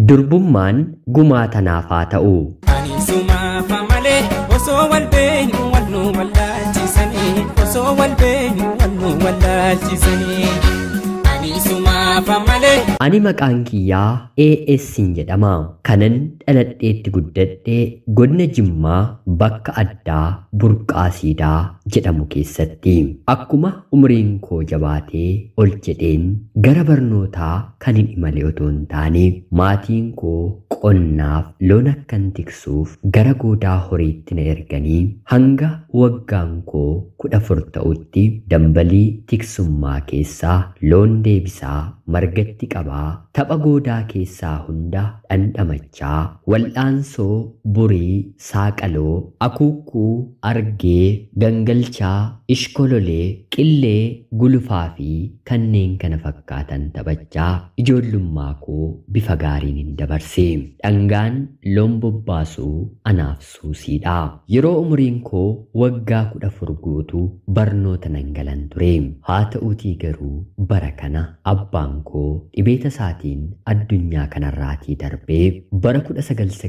durbummaan gumaa tanaaf haa ta'u. Ani sumaaf malee osoo wal beenu wal nu wallaalchisanii osoo wal beenu wal nu wallaalchisanii. Ani maqaan kiyyaa AS'n jedhama. Kanan dhaladheetti guddadhee godina Jimmaa bakka addaa Burqaa Siidaa jedhamu keessatti. Akkuma umriin koo jabaatee ol jedheen gara barnootaa kan hin imale otoo hin taane maatiin koo qonnaaf loon akkan tiksuuf gara goodaa horiitti na erganii hanga waggaan koo 14 ta'utti dambalii tiksummaa keessaa loon deebisaa margatti qabaa tapha goodaa keessaa hunda dhandhamachaa wal'aansoo burii saaqaloo akuukkuu argee gangalchaa ishkololee qillee gulufaa fi kanneen kana fakkaatan taphachaa ijoollummaa koo bifa gaariin hin dabarse. Dhangaan loon bobbaasuu anaaf suusiidha. Yeroo umriin koo waggaa 14 guutuu barnoota nan galan ture. Haa ta'uutii garuu bara kana abbaan koo dhibeeta isaatiin addunyaa kanarraatii darbee bara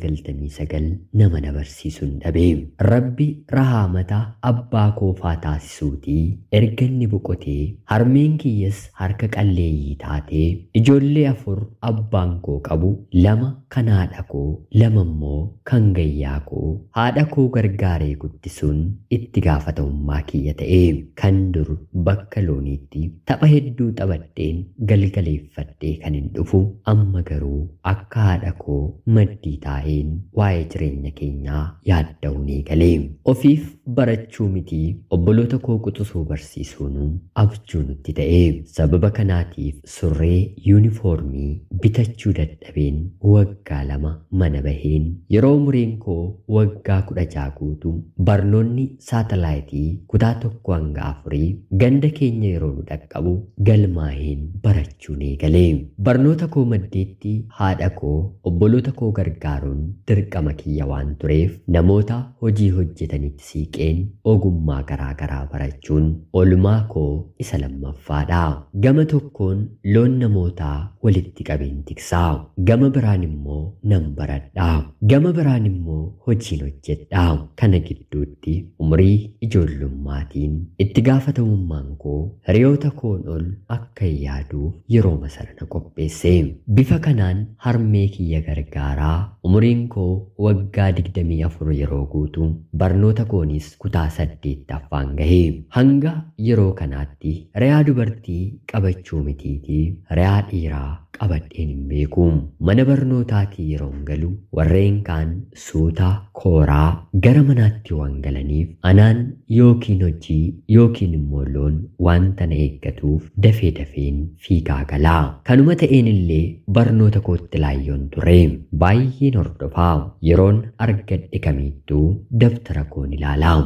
1999 nama na barsiisuun dhabe. Rabbi rahaamata abbaa koofaa taasisuutii erga inni boqotee harmeen kiyyas harka qalleeyyii taatee ijoollee 4 abbaan koo qabu 2 kan haadha koo 2 immoo kan gayyaa koo haadha koo gargaaree guddisuun itti gaafatamummaa kiyya ta'e. Kan dur bakka looniitti tapha hedduu taphadheen galgaleeffadhee kan hin dhufu amma garuu akka haadha koo maddii taa'een waa'ee jireenya keenyaa yaadda'uun eegalee. Ofiif barachuu miti obboloota koo quxisuu barsiisuun abjuu nutti ta'e. Sababa kanaatiif surree yuunifoormii bitachuu dadhabeen waggaa 2 mana baheen yeroo umriin koo waggaa 16 guutu barnoonni saatalaayitii kutaa 1 hanga 4 ganda keenya yeroo nu dhaqqabu galmaa'een barachuun eegalee. Barnoota koo maddeetti haadha koo obboloota koo gargaaruun dirqama kiyya waan tureef namoota hojii hojjetanitti siiqeen ogummaa garaa barachuun oolmaa koo isa lammaffaadha. Gama tokkoon loon namootaa walitti qabeen tiksaa, gama biraan immoo nan baradha, gama biraan immoo hojiin hojjedha. Kana gidduutti umrii ijoollummaatiin itti gaafatamummaan koo hiriyoota koon ol akka yaaduuf yeroo masarana qopheesse. Bifa kanaan harmee kiyya gargaaraa umriin koo waggaa 24 yeroo guutu barnoota koonis kutaa 8ffaan gahe. Hanga yeroo kanaatti riyaa dubartii qabachuu mitiitii riyaa dhiiraa qabadheen hin beeku. Mana barnootaatii yeroon galu warreen kaan suutaa kooraa gara manaatti waan galaniif anaan yookiin hojii yookiin immoo loon wanta na eeggatuuf dafeen fiigaa galaa. Kanuma ta'een illee barnoota kootti laayyoon ture. Baay'een hordofaa yeroon argadhe kamiittuu dabtara koon ilaalaa.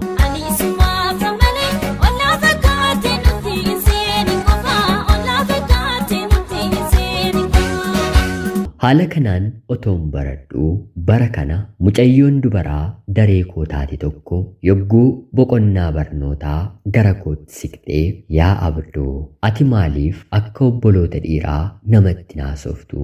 Haala kanaan otoon baradhu bara kana mucayyoon dubaraa daree koo taate tokko yogguu boqonnaa barnootaa gara kootti siqxee yaa abduu ati maaliif akka obboloota dhiiraa namatti naasoftu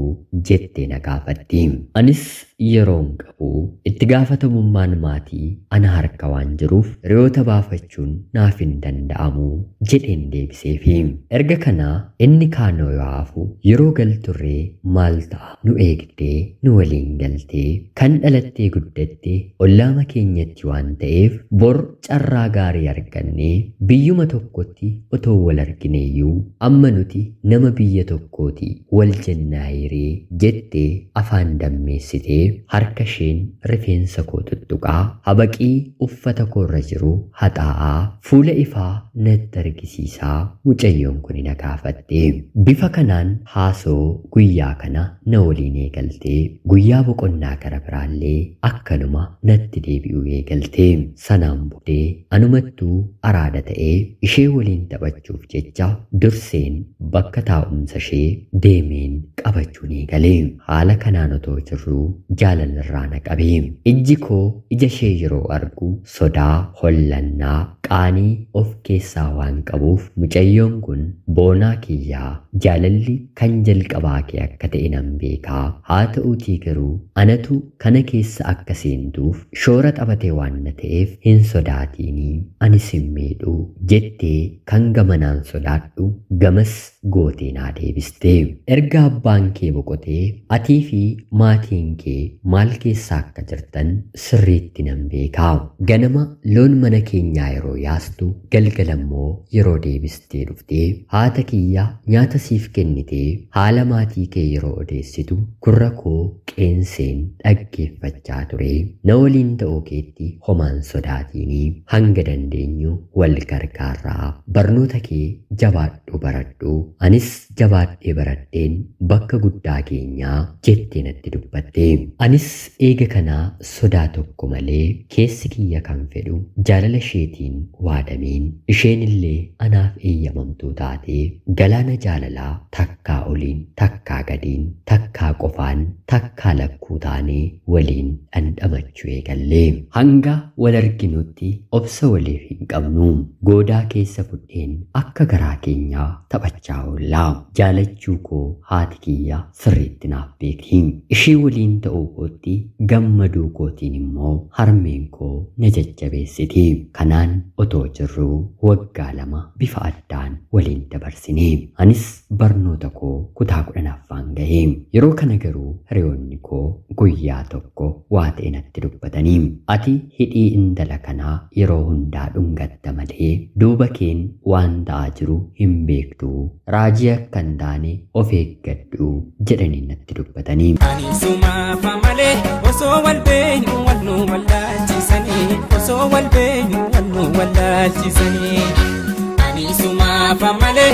jettee na gaafatti. Anis yeroon qabu itti gaafatamummaan maatii ana harka waan jiruuf hiriyoota baafachuun naaf hin danda'amu jedheen deebiseefi. Erga kanaa inni kaanoo yoo hafu yeroo galturree maal ta'a nu eegdee nu waliin galtee kan dhalattee guddattee ollaama keenyatti waan ta'eef bor carraa gaarii argannee biyyuma tokkotti otoo wal argineeyyuu amma nuti nama biyya tokkooti wal jennaayiree jettee afaan dammeessitee harka isheen rifeensa koo tuttuqaa habaqii uffata koorra jiru haxaa'aa fuula ifaa natti argisiisaa mucayyoon kun na gaafatte. Bifa kanaan haasoo guyyaa kana na waliin eegaltee guyyaa boqonnaa gara biraallee akkanuma natti deebi'uu eegaltee. Sanaan boodee anumattuu araada ta'ee ishee waliin taphachuuf jecha durseen bakka taa'umsa ishee deemeen qabachuun eegalee. Haala kanaan otoo jirruu jaalallarraa na qabee. Ijji koo ija ishee yeroo argu sodaa, hollannaa, qaanii of keessaa waan qabuuf mucayyoon kun boonaa kiyyaa jaalalli kan jalqabaa kee akka ta'e nan beekaa. Haa ta'uutii garuu anatu kana keessa akka seentuuf shoora taphatee waan na ta'eef hin sodaatiinii anis hin miidhu jettee kan gamanaan sodaadhu gamas gootee naa deebistee. Erga abbaan kee boqotee atii fi maatiin kee maal keessa akka jirtan sirriitti nan beekaa. Ganama loon mana keenyaa yeroo yaastu galgalammoo yeroo deebistee dhuftee haata kiyyaa nyaata siif kennitee haala maatii kee yeroo odeessitu gurra koo qeenseen dhaggeeffachaa ture. Na waliin ta'uu keetti homaan sodaatiinii hanga dandeenyu wal gargaarraa. Barnoota kee jabaadhu baradhu anis jabaadhee baradheen bakka guddaa keenyaa jettee natti dubbatte. Anis eega kanaa sodaa tokko malee keessi kiyya kan fedhu jaalala isheetiin waadameen isheen illee anaaf eeyyamamtuu taatee galaana jaalalaa takkaa oliin takkaa gadiin takkaa qofaan takkaa lakkuu taanee waliin dhandhamachuu eegallee. Hanga wal arginutti obsa waliif hin qabnu. Goodaa keessa fudheen akka garaa keenyaa taphachaa oollaa. Jaalachuu koo haati kiyya sirriitti naaf beekti. Ishee waliin ta'uu kootti gammaduu kootiin immoo harmeen koo na jajjabeessiti. Kanaan otoo jirruu waggaa 2 bifa addaan waliin dabarsine. Anis barnoota koo kutaa 10ffaan gahe. Yeroo kana garuu hiriyoonni koo guyyaa tokko waa ta'e natti dubbatanii. Ati hidhii intala kanaa yeroo hundaa dhungatta malee duuba keen waan ta'aa jiru hin beektu. Raajii akka hin taane of eeggadhu jedhanii natti dubbatanii. Ani sumaafa malee osoo wal beenyu wal nu wallaalchisanii osoo wal beenyu wal nu wallaalchisanii. Ani sumaafa malee.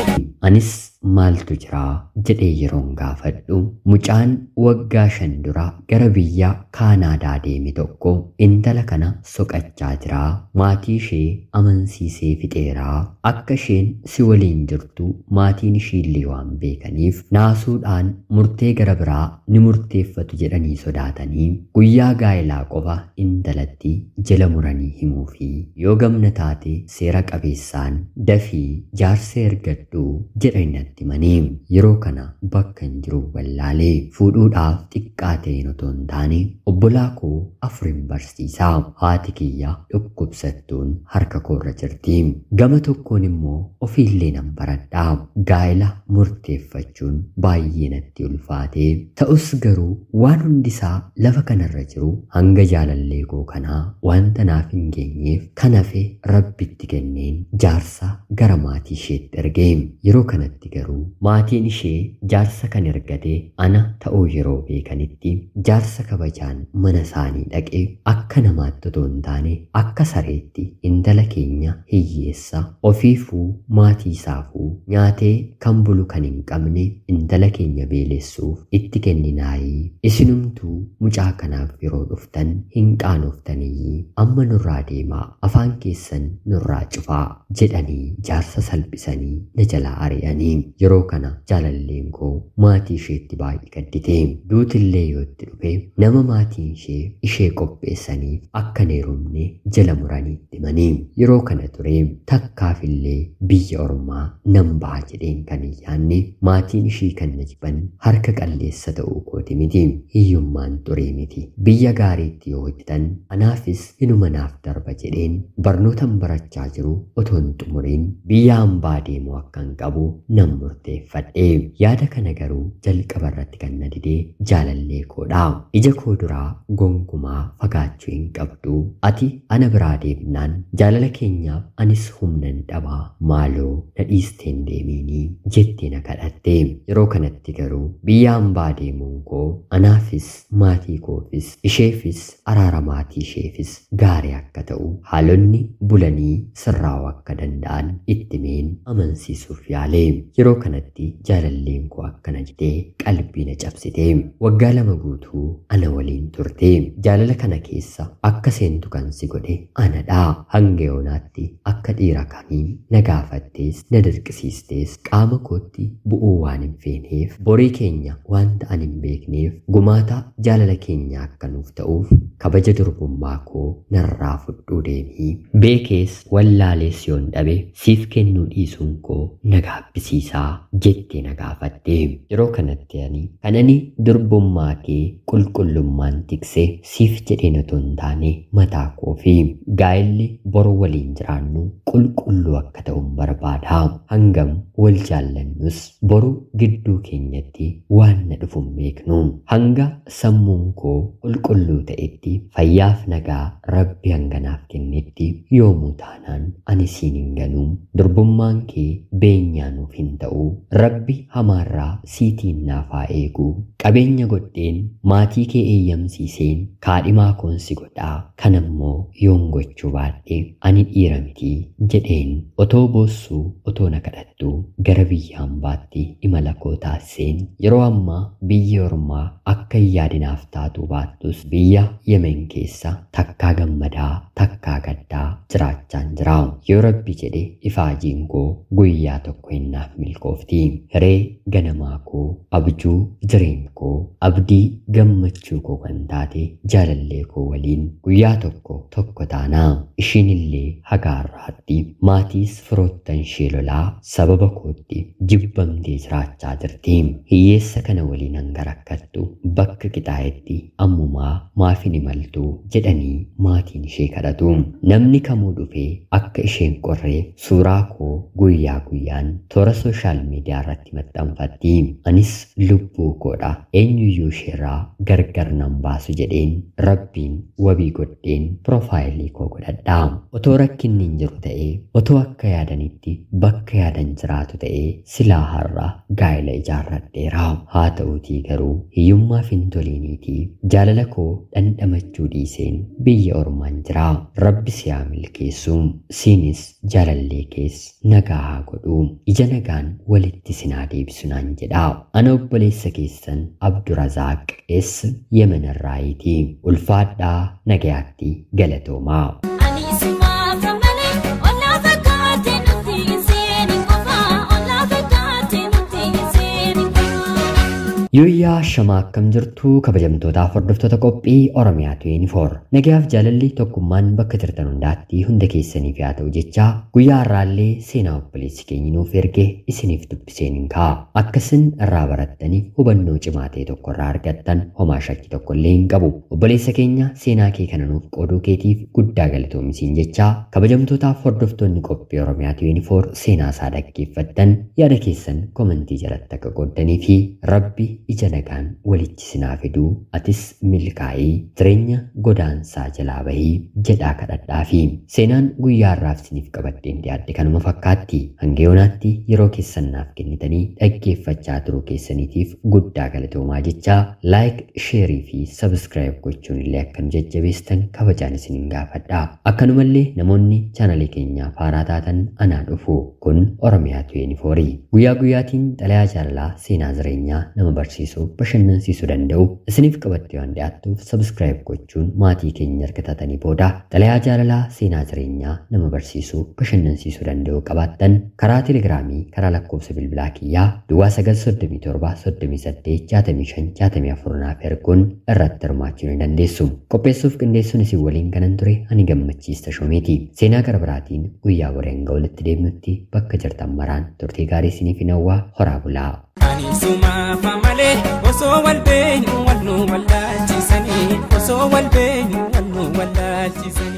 Anis maaltu jira jedhee yeroon gaafadhu mucaan waggaa 5 dura gara biyya Kaanaadaa deeme tokko intala kana soqachaa jira. Maatii ishee amansiisee fixeeraa. Akka isheen si waliin jirtu maatiin ishiillee waan beekaniif naasuudhaan murtee gara biraa ni murteeffatu jedhanii sodaatanii guyyaa gaa'elaa qofa intalatti jala muranii himuu fi yoo gamna taate seera qabeessaan dafii jaarsa ergadhu jedhanii natti himanii. Yeroo kana bakka hin jiru wallaalee fuudhuudhaaf xiqqaa ta'een otoo hin taane obbolaa koo 4 barsiisaa. Haati kiyya dhukkubsattuun harka koorra jirti. Gama tokkoon immoo ofiillee nan baradhaa. Gaa'ela murteeffachuun baay'ee natti ulfaate. Ta'us garuu waan hundisaa lafa kanarra jiru hanga jaalallee koo kanaa wanta naaf hin geenyeef kan hafe rabbitti kenneen jaarsa gara maatii isheetti erge. Yeroo kanatti garuu maatiin ishee jaarsa kan ergate ana ta'uu yeroo beekanitti jaarsa kabajaan mana isaanii dhaqee akka namaatti otoo hin taane akka sareetti intala keenya hiyyeessa ofiifuu maatii isaafuu nyaatee kan bulu kan hin qabne intala keenya beelessuuf itti kenninaayii. Isinumtuu mucaa kanaaf yeroo dhuftan hin qaanoftanii amma nurraa deemaa afaan keessan nurraa cufaa jedhanii jaarsa salphisanii na jalaa ari'anii. Yeroo kana jaalalleen koo maatii isheetti baay'ee gaddite. Duutillee yoo itti dhufe nama maatiin ishee qopheessaniif akka hin heerumne jala muranii himanii. Yeroo kana ture takkaafillee biyya ormaa nan baha jedheen kan hin yaanne maatiin ishii kan na jiban harka qalleessa ta'uu kooti miti. Hiyyummaan ture miti. Biyya gaariitti yoo hojjetan anaafis hinuma naaf darba jedheen barnootan barachaa jiru otoo hin xumuriin biyya hambaa deemuu akka hin qabu nan murteeffadhe. Yaada kana garuu jalqaba irratti kan na dide jaalallee koodha. Ija koo duraa gonkumaa fagaachuu hin qabdu. Ati ana biraa deemnaan jaalala keenyaaf anis humnan dhabaa maaloo na dhiisteen deemiinii jettee na kadhatte. Yeroo kanatti garuu biyya hambaa deemuun koo anaafis maatii koofis isheefis araara maatii isheefis gaarii akka ta'u haalonni bulanii sirraa'uu akka danda'an itti meen amansiisuuf yaale. Yeroo kanatti jaalallee jaalalleen koo akkana jedhee qalbii na cabsite. Waggaa 2 guutuu ana waliin turte. Jaalala kana keessa akka seentu kan si godhe anadha. Hanga yoonaatti akka dhiira kamii na gaafattees na dirqisiistees qaama kootti bu'uu waan hin feeneef borii keenya waan ta'an hin beekneef gumaata jaalala keenya akka nuuf ta'uuf kabaja durbummaa koo narraa fudhuu deemii. Beekees wallaalees yoon dhabe siif kennuu dhiisuun koo na gaabbisiisaa jettee na gaafatte. Yeroo kanatti ani durbummaa kee qulqullummaan tiksee siif jedheen otoo hin taane mataa koo fi gaa'elli boru waliin jiraannu qulqulluu akka ta'uun barbaada. Hangam wal jaallannus boru gidduu keenyatti waan na dhufu hin beeknu. Hanga sammuun koo qulqulluu ta'etti fayyaaf nagaa Rabbi hanganaaf kennetti yoomuu taanaan ani siin hin ganuu. Durbummaan kee beenyaa nuuf hin ta'u. Rabbi hamaarraa siitiin naaf haa eegu. Qabeenya godheen maatii kee eeyyamsiiseen kaadhimaa koon si godhaa. Kanammoo yoon gochuu baadhe ani dhiira miti jedheen otoo boossuu otoo na kadhattu gara biyya hambaatti imala koo taasiseen. Yeroo ammaa biyya ormaa akka hin yaadinaaf taatu baattus biyya Yemen keessa takkaa gammadaa takkaa gaddaa jiraachaan jira. Yoo Rabbi jedhe ifaajiin koo guyyaa tokko hinnaaf milkoofti. Hiree ganamaa koo abjuu jireenya koo abdii gammachuu koo kan taate jaalallee koo waliin guyyaa tokko taanaa. Ishiinillee hagaarraatti maatiis firoottan ishee lolaa sababa kootti jibbamtee jiraachaa jirti. Hiyyeessa kana waliin hanga rakkattu bakka qixaa'etti ammumaa maaf hin imaltu jedhanii maatiin ishee kadhatu. Namni kamuu dhufee akka isheen qorreef suuraa koo guyyaa guyyaan toora sooshaal miidiyaa irratti maxxanfatti. Anis lubbuu koodha eenyuyyuu isheerraa gargar nan baasu jedheen Rabbiin wabii godheen piroofaayilii koo godhadha. Otoo rakkinni hin jiru ta'ee otoo akka yaadanitti bakka yaadan jiraatu ta'ee silaa har'a gaa'ela ijaarradheera. Haa ta'uutii garuu hiyyummaaf hin toliiniitii jaalala koo dhandhamachuu dhiiseen biyya ormaan jira. Rabbi si haa milkeessu. Siinis jaalallee kees nagaa haa godhu. Ija nagaan walitti sinaa deebisu naan jedha. Ana obboleessa keessan Abdurazaaq Yemen irraayitii. Ulfaadhaa nagayaatti galatoomaa. Yooyyaa shamaa akkam jirtu kabajamtootaaf hordoftoota qophii Oromiyaa 24. Nagayaaf jaalalli tokkummaan bakka jirtan hundaatti hunda keessaniif haa ta'u jecha guyyaa har'aallee seenaa obboleessi keenya nuuf erge isiniif dubbiseen hin kaa'a. Akkasin irraa barattaniif hubannoo cimaa ta'e tokko irraa argattan homaa shakkii tokko illee hin qabu. Obboleessa keenya seenaa kee kana nuuf qooduu keetiif guddaa galatoomisiin jecha kabajamtootaaf hordoftoonni qophii Oromiyaa 24 seenaa isaa dhaggeeffattan yaada keessan komentii jalatti akka qooddanii fi Rabbi ija nagaan walitti sinaa fiduu atis milkaa'ii jireenya godaansaa jalaa bahii jedhaa kadhadhaafi. Seenaan guyyaa har'aaf isiniif qabadheen dhiyaadde kanuma fakkaatti. Hanga yoonaatti yeroo keessan naaf kennitanii dhaggeeffachaa turuu keessaniitiif guddaa galatoomaa jecha laayik, sheerii fi sabskiraayib gochuun illee akka nu jajjabeessan kabajaan isiniin gaafadha. Akkanumallee namoonni chaanalii keenyaaf haaraa taatan anaa dhufu kun Oromiyaa 24. Guyyaa guyyaatiin xalayaa jaalalaa seenaa jireenyaa nama barsiisuu bashannansiisuu danda'u isiniif qabattee waan dhiyaattuuf sabskiraayib gochuun maatii keenya erga taatanii booda xalayaa jaalalaa seenaa jireenyaa nama barsiisuu bashannansiisuu danda'u qabaattan karaa telegiraamii karaa lakkoofsa bilbilaa kiyyaa duwwaa 937 naaf erguun irratti hirmaachuu ni dandeessu. Qopheessuuf qindeessuun isin waliin kanan ture ani gammachiista shoomeeti. Seenaa gara biraatiin guyyaa boreen hanga walitti deemnutti bakka jirtan maraan turtii gaarii isiniif hin hawwaa horaa bulaa. Ani sumaaf malee osoo wal beenyu wal nu wallaalchisanii osoo wal beenyu wal nu wallaalchisanii.